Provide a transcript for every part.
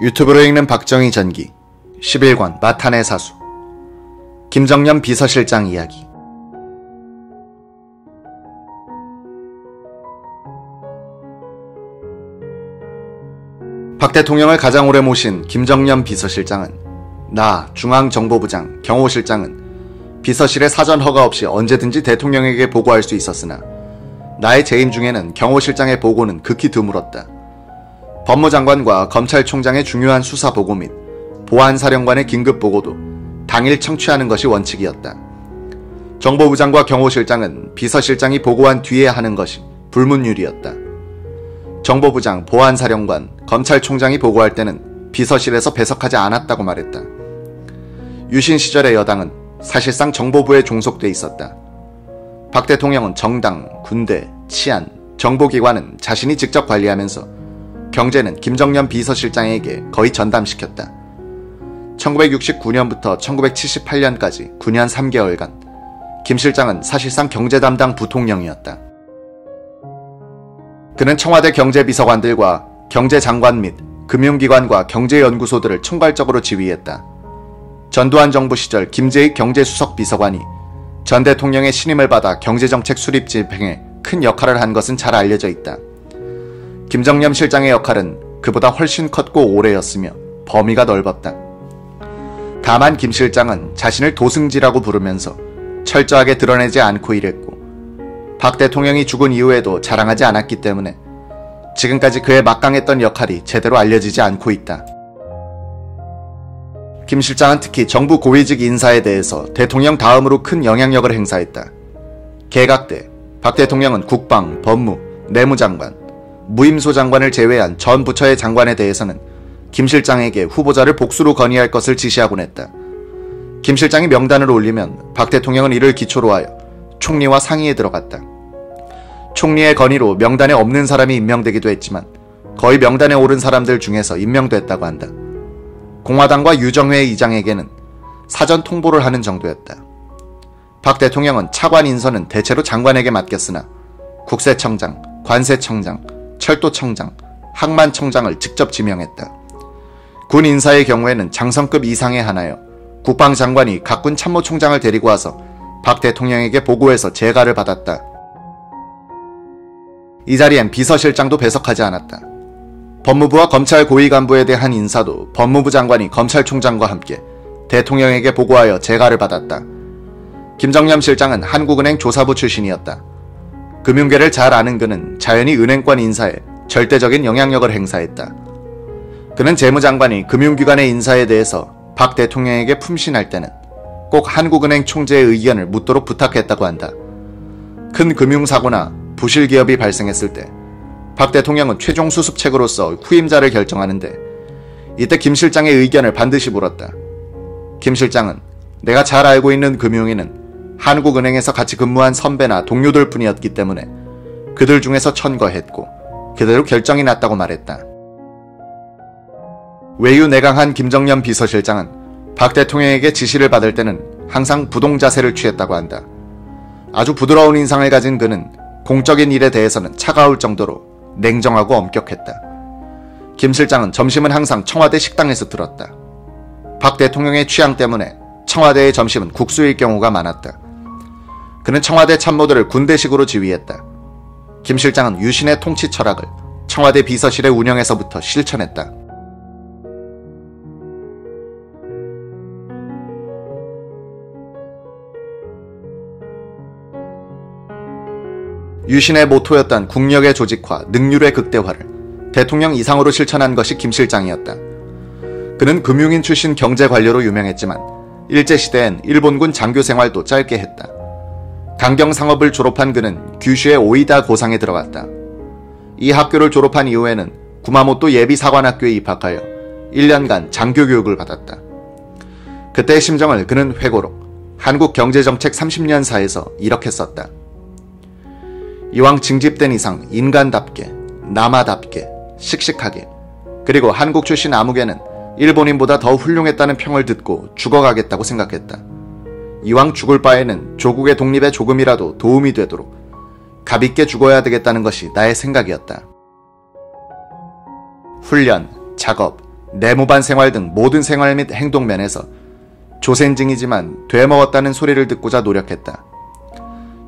유튜브로 읽는 박정희 전기 11권 마탄의 사수 김정년 비서실장 이야기. 박 대통령을 가장 오래 모신 김정년 비서실장은 나 중앙정보부장 경호실장은 비서실의 사전 허가 없이 언제든지 대통령에게 보고할 수 있었으나 나의 재임 중에는 경호실장의 보고는 극히 드물었다. 법무장관과 검찰총장의 중요한 수사보고 및 보안사령관의 긴급보고도 당일 청취하는 것이 원칙이었다. 정보부장과 경호실장은 비서실장이 보고한 뒤에 하는 것이 불문율이었다. 정보부장, 보안사령관, 검찰총장이 보고할 때는 비서실에서 배석하지 않았다고 말했다. 유신 시절의 여당은 사실상 정보부에 종속돼 있었다. 박 대통령은 정당, 군대, 치안, 정보기관은 자신이 직접 관리하면서 경제는 김정년 비서실장에게 거의 전담시켰다. 1969년부터 1978년까지 9년 3개월간 김 실장은 사실상 경제 담당 부통령이었다. 그는 청와대 경제비서관들과 경제장관 및 금융기관과 경제연구소들을 총괄적으로 지휘했다. 전두환 정부 시절 김재익 경제수석 비서관이 전 대통령의 신임을 받아 경제정책 수립 집행에 큰 역할을 한 것은 잘 알려져 있다. 김정년 실장의 역할은 그보다 훨씬 컸고 오래였으며 범위가 넓었다. 다만 김 실장은 자신을 도승지라고 부르면서 철저하게 드러내지 않고 일했고 박 대통령이 죽은 이후에도 자랑하지 않았기 때문에 지금까지 그의 막강했던 역할이 제대로 알려지지 않고 있다. 김 실장은 특히 정부 고위직 인사에 대해서 대통령 다음으로 큰 영향력을 행사했다. 개각 때 박 대통령은 국방, 법무, 내무장관, 무임소 장관을 제외한 전 부처의 장관에 대해서는 김 실장에게 후보자를 복수로 건의할 것을 지시하곤 했다. 김 실장이 명단을 올리면 박 대통령은 이를 기초로 하여 총리와 상의에 들어갔다. 총리의 건의로 명단에 없는 사람이 임명되기도 했지만 거의 명단에 오른 사람들 중에서 임명됐다고 한다. 공화당과 유정회 의장에게는 사전 통보를 하는 정도였다. 박 대통령은 차관 인선은 대체로 장관에게 맡겼으나 국세청장, 관세청장, 철도청장, 항만청장을 직접 지명했다. 군 인사의 경우에는 장성급 이상에 한하여 국방장관이 각군 참모총장을 데리고 와서 박 대통령에게 보고해서 재가를 받았다. 이 자리엔 비서실장도 배석하지 않았다. 법무부와 검찰 고위 간부에 대한 인사도 법무부 장관이 검찰총장과 함께 대통령에게 보고하여 재가를 받았다. 김정년 실장은 한국은행 조사부 출신이었다. 금융계를 잘 아는 그는 자연히 은행권 인사에 절대적인 영향력을 행사했다. 그는 재무장관이 금융기관의 인사에 대해서 박 대통령에게 품신할 때는 꼭 한국은행 총재의 의견을 묻도록 부탁했다고 한다. 큰 금융사고나 부실기업이 발생했을 때 박 대통령은 최종 수습책으로서 후임자를 결정하는데 이때 김 실장의 의견을 반드시 물었다. 김 실장은 내가 잘 알고 있는 금융인은 한국은행에서 같이 근무한 선배나 동료들 뿐이었기 때문에 그들 중에서 천거했고 그대로 결정이 났다고 말했다. 외유 내강한 김정년 비서실장은 박 대통령에게 지시를 받을 때는 항상 부동 자세를 취했다고 한다. 아주 부드러운 인상을 가진 그는 공적인 일에 대해서는 차가울 정도로 냉정하고 엄격했다. 김 실장은 점심은 항상 청와대 식당에서 들었다. 박 대통령의 취향 때문에 청와대의 점심은 국수일 경우가 많았다. 그는 청와대 참모들을 군대식으로 지휘했다. 김 실장은 유신의 통치 철학을 청와대 비서실의 운영에서부터 실천했다. 유신의 모토였던 국력의 조직화, 능률의 극대화를 대통령 이상으로 실천한 것이 김 실장이었다. 그는 금융인 출신 경제관료로 유명했지만 일제시대엔 일본군 장교 생활도 짧게 했다. 강경상업을 졸업한 그는 규슈의 오이다 고상에 들어갔다. 이 학교를 졸업한 이후에는 구마모토 예비사관학교에 입학하여 1년간 장교 교육을 받았다. 그때의 심정을 그는 회고록 한국경제정책 30년사에서 이렇게 썼다. 이왕 징집된 이상 인간답게, 남아답게, 씩씩하게, 그리고 한국 출신 아무개는 일본인보다 더 훌륭했다는 평을 듣고 죽어가겠다고 생각했다. 이왕 죽을 바에는 조국의 독립에 조금이라도 도움이 되도록 값있게 죽어야 되겠다는 것이 나의 생각이었다. 훈련, 작업, 내무반 생활 등 모든 생활 및 행동 면에서 조센징이지만 되먹었다는 소리를 듣고자 노력했다.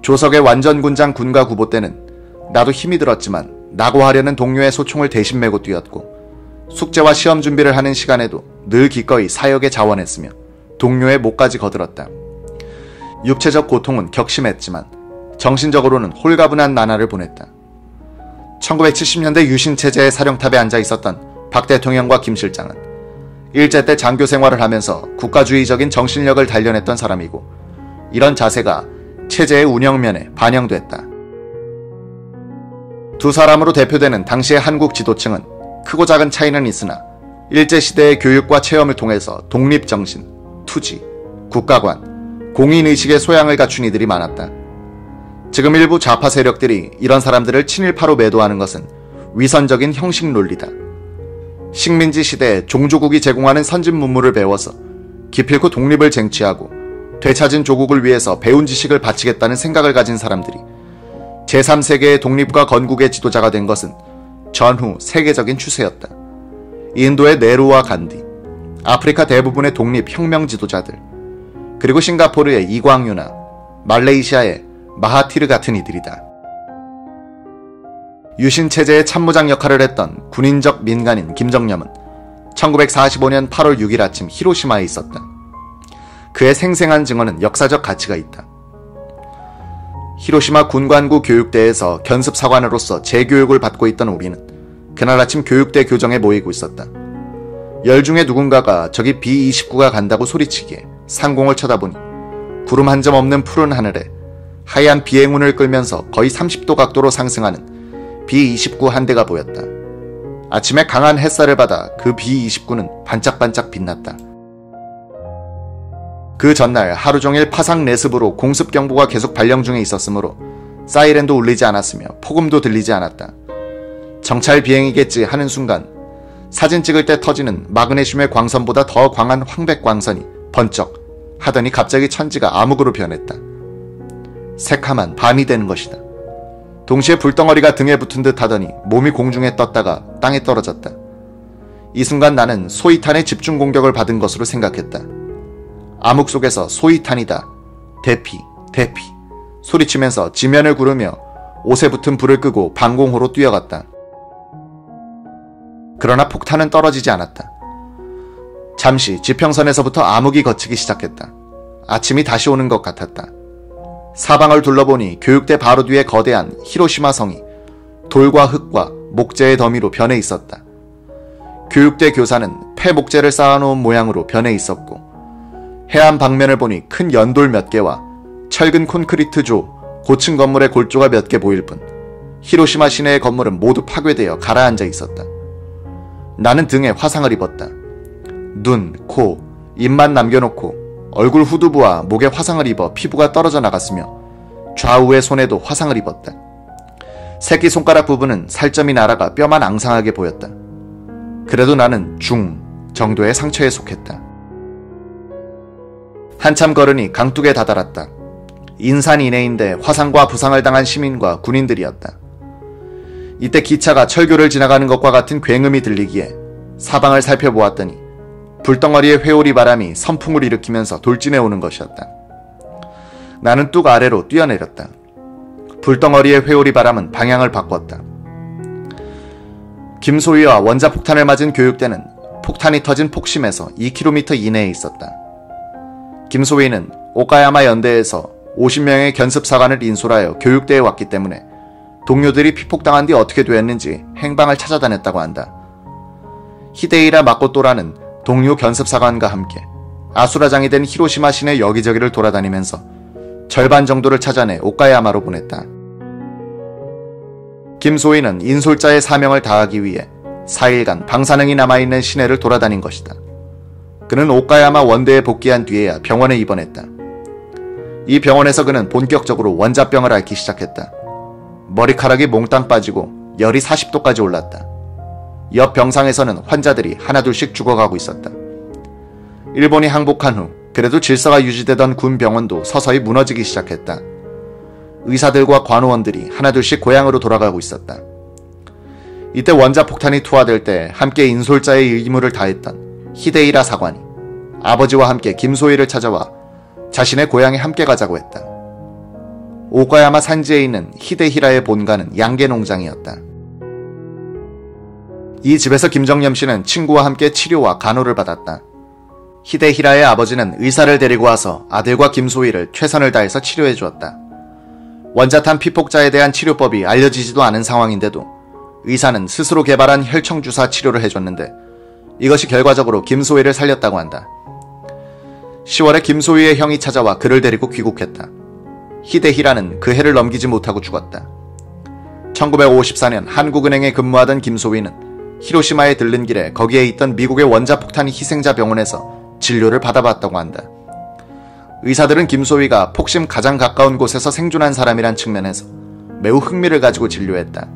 조석의 완전군장 군가 구보 때는 나도 힘이 들었지만 낙오하려는 동료의 소총을 대신 메고 뛰었고, 숙제와 시험 준비를 하는 시간에도 늘 기꺼이 사역에 자원했으며 동료의 목까지 거들었다. 육체적 고통은 격심했지만 정신적으로는 홀가분한 나날을 보냈다. 1970년대 유신체제의 사령탑에 앉아 있었던 박 대통령과 김 실장은 일제 때 장교 생활을 하면서 국가주의적인 정신력을 단련했던 사람이고, 이런 자세가 체제의 운영면에 반영됐다. 두 사람으로 대표되는 당시의 한국 지도층은 크고 작은 차이는 있으나 일제시대의 교육과 체험을 통해서 독립정신, 투지, 국가관, 공인의식의 소양을 갖춘 이들이 많았다. 지금 일부 좌파 세력들이 이런 사람들을 친일파로 매도하는 것은 위선적인 형식 논리다. 식민지 시대에 종조국이 제공하는 선진 문물을 배워서 기필코 독립을 쟁취하고 되찾은 조국을 위해서 배운 지식을 바치겠다는 생각을 가진 사람들이 제3세계의 독립과 건국의 지도자가 된 것은 전후 세계적인 추세였다. 인도의 네루와 간디, 아프리카 대부분의 독립혁명 지도자들, 그리고 싱가포르의 이광유나 말레이시아의 마하티르 같은 이들이다. 유신체제의 참모장 역할을 했던 군인적 민간인 김정념은 1945년 8월 6일 아침 히로시마에 있었다. 그의 생생한 증언은 역사적 가치가 있다. 히로시마 군관구 교육대에서 견습사관으로서 재교육을 받고 있던 우리는 그날 아침 교육대 교정에 모이고 있었다. 열 중에 누군가가 저기 B-29가 간다고 소리치기에 상공을 쳐다보니 구름 한 점 없는 푸른 하늘에 하얀 비행운을 끌면서 거의 30도 각도로 상승하는 B-29 한 대가 보였다. 아침에 강한 햇살을 받아 그 B-29는 반짝반짝 빛났다. 그 전날 하루 종일 파상 내습으로 공습경보가 계속 발령 중에 있었으므로 사이렌도 울리지 않았으며 폭음도 들리지 않았다. 정찰 비행이겠지 하는 순간 사진 찍을 때 터지는 마그네슘의 광선보다 더 광한 황백광선이 번쩍 하더니 갑자기 천지가 암흑으로 변했다. 새카만 밤이 되는 것이다. 동시에 불덩어리가 등에 붙은 듯 하더니 몸이 공중에 떴다가 땅에 떨어졌다. 이 순간 나는 소위탄의 집중 공격을 받은 것으로 생각했다. 암흑 속에서 소위탄이다. 대피, 대피 소리치면서 지면을 구르며 옷에 붙은 불을 끄고 방공호로 뛰어갔다. 그러나 폭탄은 떨어지지 않았다. 잠시 지평선에서부터 암흑이 걷히기 시작했다. 아침이 다시 오는 것 같았다. 사방을 둘러보니 교육대 바로 뒤에 거대한 히로시마 성이 돌과 흙과 목재의 더미로 변해 있었다. 교육대 교사는 폐목재를 쌓아놓은 모양으로 변해 있었고, 해안 방면을 보니 큰 연돌 몇 개와 철근 콘크리트 조, 고층 건물의 골조가 몇 개 보일 뿐 히로시마 시내의 건물은 모두 파괴되어 가라앉아 있었다. 나는 등에 화상을 입었다. 눈, 코, 입만 남겨놓고 얼굴 후두부와 목에 화상을 입어 피부가 떨어져 나갔으며 좌우의 손에도 화상을 입었다. 새끼손가락 부분은 살점이 날아가 뼈만 앙상하게 보였다. 그래도 나는 중 정도의 상처에 속했다. 한참 걸으니 강둑에 다다랐다. 인산 이내인데 화상과 부상을 당한 시민과 군인들이었다. 이때 기차가 철교를 지나가는 것과 같은 굉음이 들리기에 사방을 살펴보았더니 불덩어리의 회오리 바람이 선풍을 일으키면서 돌진해 오는 것이었다. 나는 뚝 아래로 뛰어내렸다. 불덩어리의 회오리 바람은 방향을 바꿨다. 김소희와 원자폭탄을 맞은 교육대는 폭탄이 터진 폭심에서 2km 이내에 있었다. 김소희는 오카야마 연대에서 50명의 견습사관을 인솔하여 교육대에 왔기 때문에 동료들이 피폭당한 뒤 어떻게 되었는지 행방을 찾아다녔다고 한다. 히데이라 마코토라는 동료 견습사관과 함께 아수라장이 된 히로시마 시내 여기저기를 돌아다니면서 절반 정도를 찾아내 오카야마로 보냈다. 김소희는 인솔자의 사명을 다하기 위해 4일간 방사능이 남아있는 시내를 돌아다닌 것이다. 그는 오카야마 원대에 복귀한 뒤에야 병원에 입원했다. 이 병원에서 그는 본격적으로 원자병을 앓기 시작했다. 머리카락이 몽땅 빠지고 열이 40도까지 올랐다. 옆 병상에서는 환자들이 하나둘씩 죽어가고 있었다. 일본이 항복한 후 그래도 질서가 유지되던 군 병원도 서서히 무너지기 시작했다. 의사들과 관호원들이 하나둘씩 고향으로 돌아가고 있었다. 이때 원자폭탄이 투하될 때 함께 인솔자의 의무를 다했던 히데히라 사관이 아버지와 함께 김소희를 찾아와 자신의 고향에 함께 가자고 했다. 오카야마 산지에 있는 히데히라의 본가는 양계 농장이었다. 이 집에서 김정념 씨는 친구와 함께 치료와 간호를 받았다. 히데히라의 아버지는 의사를 데리고 와서 아들과 김소희를 최선을 다해서 치료해 주었다. 원자탄 피폭자에 대한 치료법이 알려지지도 않은 상황인데도 의사는 스스로 개발한 혈청주사 치료를 해줬는데 이것이 결과적으로 김소희를 살렸다고 한다. 10월에 김소희의 형이 찾아와 그를 데리고 귀국했다. 히데히라는 그 해를 넘기지 못하고 죽었다. 1954년 한국은행에 근무하던 김소희는 히로시마에 들른 길에 거기에 있던 미국의 원자폭탄 희생자 병원에서 진료를 받아봤다고 한다. 의사들은 김소희가 폭심 가장 가까운 곳에서 생존한 사람이란 측면에서 매우 흥미를 가지고 진료했다.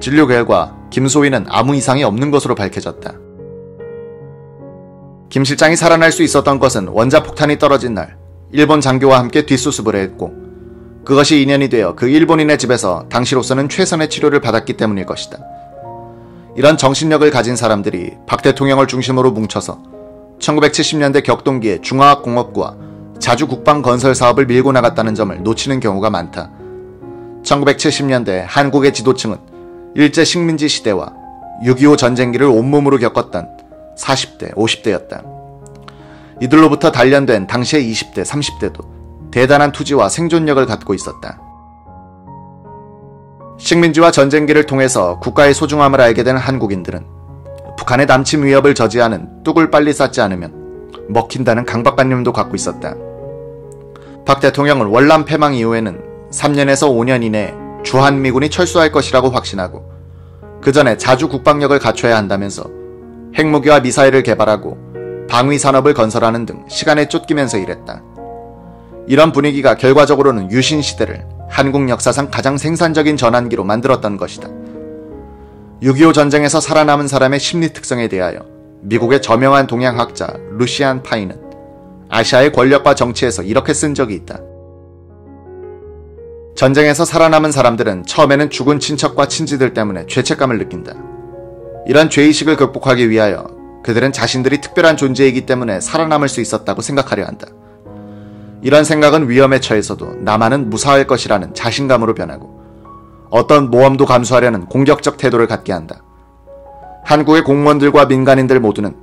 진료 결과 김소희는 아무 이상이 없는 것으로 밝혀졌다. 김 실장이 살아날 수 있었던 것은 원자폭탄이 떨어진 날 일본 장교와 함께 뒷수습을 했고 그것이 인연이 되어 그 일본인의 집에서 당시로서는 최선의 치료를 받았기 때문일 것이다. 이런 정신력을 가진 사람들이 박 대통령을 중심으로 뭉쳐서 1970년대 격동기에 중화학공업부와 자주 국방 건설 사업을 밀고 나갔다는 점을 놓치는 경우가 많다. 1970년대 한국의 지도층은 일제 식민지 시대와 6.25 전쟁기를 온몸으로 겪었던 40대, 50대였다. 이들로부터 단련된 당시의 20대, 30대도 대단한 투지와 생존력을 갖고 있었다. 식민지와 전쟁기를 통해서 국가의 소중함을 알게 된 한국인들은 북한의 남침 위협을 저지하는 뚝을 빨리 쌓지 않으면 먹힌다는 강박관념도 갖고 있었다. 박 대통령은 월남 패망 이후에는 3년에서 5년 이내에 주한미군이 철수할 것이라고 확신하고 그 전에 자주 국방력을 갖춰야 한다면서 핵무기와 미사일을 개발하고 방위산업을 건설하는 등 시간에 쫓기면서 일했다. 이런 분위기가 결과적으로는 유신 시대를 한국 역사상 가장 생산적인 전환기로 만들었던 것이다. 6.25 전쟁에서 살아남은 사람의 심리 특성에 대하여 미국의 저명한 동양학자 루시안 파이는 아시아의 권력과 정치에서 이렇게 쓴 적이 있다. 전쟁에서 살아남은 사람들은 처음에는 죽은 친척과 친지들 때문에 죄책감을 느낀다. 이런 죄의식을 극복하기 위하여 그들은 자신들이 특별한 존재이기 때문에 살아남을 수 있었다고 생각하려 한다. 이런 생각은 위험에 처해서도 나만은 무사할 것이라는 자신감으로 변하고 어떤 모험도 감수하려는 공격적 태도를 갖게 한다. 한국의 공무원들과 민간인들 모두는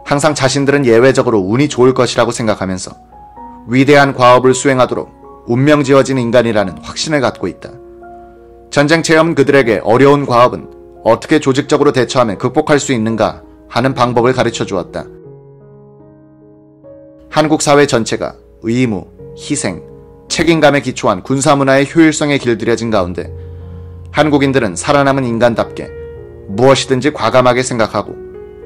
항상 자신들은 예외적으로 운이 좋을 것이라고 생각하면서 위대한 과업을 수행하도록 운명 지어진 인간이라는 확신을 갖고 있다. 전쟁 체험은 그들에게 어려운 과업은 어떻게 조직적으로 대처하면 극복할 수 있는가 하는 방법을 가르쳐 주었다. 한국 사회 전체가 의무, 희생, 책임감에 기초한 군사문화의 효율성에 길들여진 가운데 한국인들은 살아남은 인간답게 무엇이든지 과감하게 생각하고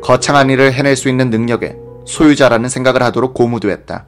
거창한 일을 해낼 수 있는 능력의 소유자라는 생각을 하도록 고무되었다.